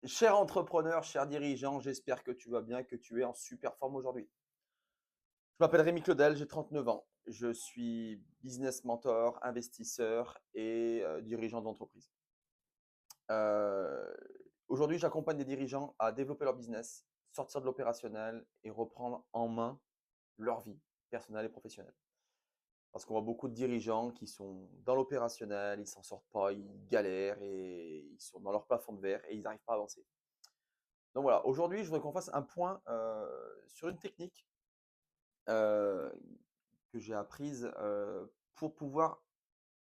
Cher entrepreneur, cher dirigeant, j'espère que tu vas bien, que tu es en super forme aujourd'hui. Je m'appelle Rémi Claudel, j'ai 39 ans. Je suis business mentor, investisseur et dirigeant d'entreprise. Heu, Aujourd'hui, j'accompagne des dirigeants à développer leur business, sortir de l'opérationnel et reprendre en main leur vie personnelle et professionnelle. Parce qu'on voit beaucoup de dirigeants qui sont dans l'opérationnel, ils s'en sortent pas, ils galèrent et ils sont dans leur plafond de verre et ils n'arrivent pas à avancer. Donc voilà, aujourd'hui, je voudrais qu'on fasse un point, sur une technique, heu, que j'ai apprise, pour pouvoir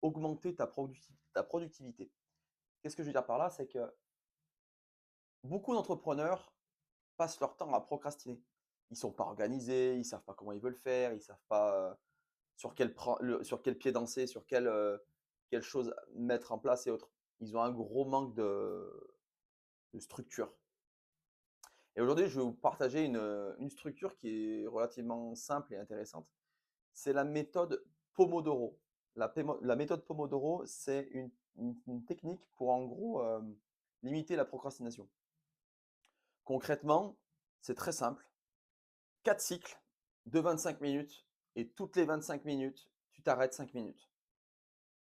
augmenter ta productivité. Qu'est-ce que je veux dire par là? C'est que beaucoup d'entrepreneurs passent leur temps à procrastiner. Ils sont pas organisés, ils savent pas comment ils veulent faire, ils savent pas, sur quel pied danser, quelle chose mettre en place et autres. Ils ont un gros manque de structure. Et aujourd'hui, je vais vous partager une structure qui est relativement simple et intéressante. C'est la méthode Pomodoro. La méthode Pomodoro, c'est une technique pour en gros limiter la procrastination. Concrètement, c'est très simple. 4 cycles de 25 minutes et toutes les 25 minutes, tu t'arrêtes 5 minutes.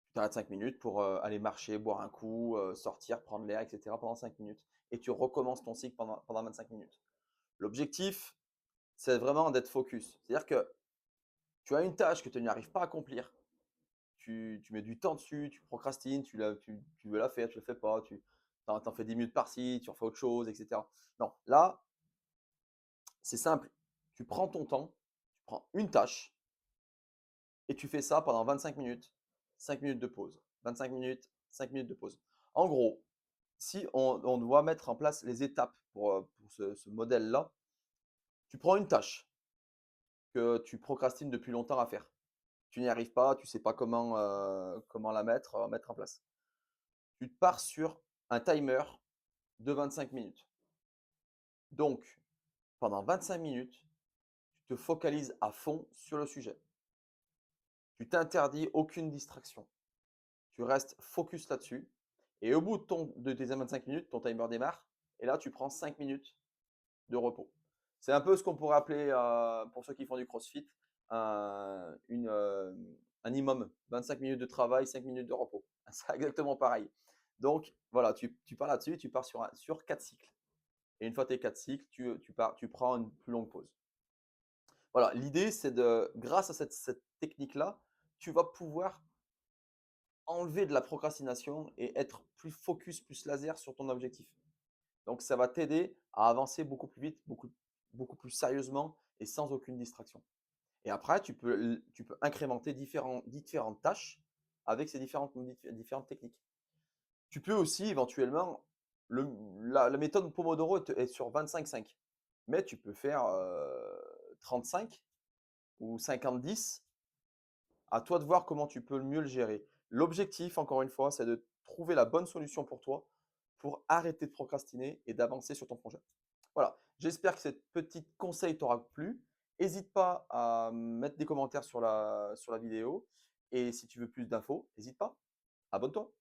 Tu t'arrêtes 5 minutes pour aller marcher, boire un coup, sortir, prendre l'air, etc. pendant 5 minutes. Et tu recommences ton cycle pendant 25 minutes. L'objectif, c'est vraiment d'être focus. C'est-à-dire que tu as une tâche que tu n'y arrives pas à accomplir, tu mets du temps dessus, tu procrastines, tu veux la faire, tu ne la fais pas, tu en fais 10 minutes par-ci, tu refais autre chose, et cetera. Non, là, c'est simple. Tu prends ton temps, tu prends une tâche et tu fais ça pendant 25 minutes, 5 minutes de pause, 25 minutes, 5 minutes de pause. En gros, si on doit mettre en place les étapes pour ce modèle-là, tu prends une tâche que tu procrastines depuis longtemps à faire. Tu n'y arrives pas, tu sais pas comment la mettre en place. Tu pars sur un timer de 25 minutes. Donc, pendant 25 minutes, tu te focalises à fond sur le sujet. Tu t'interdis aucune distraction. Tu restes focus là-dessus et au bout de tes 25 minutes, ton timer démarre et là, tu prends 5 minutes de repos. C'est un peu ce qu'on pourrait appeler, pour ceux qui font du crossfit, un IMOM, 25 minutes de travail, 5 minutes de repos. C'est exactement pareil. Donc voilà, tu pars là-dessus, tu pars sur 4 cycles et une fois tes 4 cycles, tu prends une plus longue pause. Voilà, l'idée c'est grâce à cette technique-là, tu vas pouvoir enlever de la procrastination et être plus focus, plus laser sur ton objectif. Donc ça va t'aider à avancer beaucoup plus vite, beaucoup plus sérieusement et sans aucune distraction. Et après, tu peux incrémenter différentes tâches avec ces différentes techniques. Tu peux aussi éventuellement, la méthode Pomodoro est sur 25-5, mais tu peux faire 35 ou 50-10. À toi de voir comment tu peux mieux le gérer. L'objectif, encore une fois, c'est de trouver la bonne solution pour toi, pour arrêter de procrastiner et d'avancer sur ton projet. Voilà, j'espère que ce petit conseil t'aura plu. N'hésite pas à mettre des commentaires sur la vidéo et si tu veux plus d'infos, n'hésite pas, abonne-toi.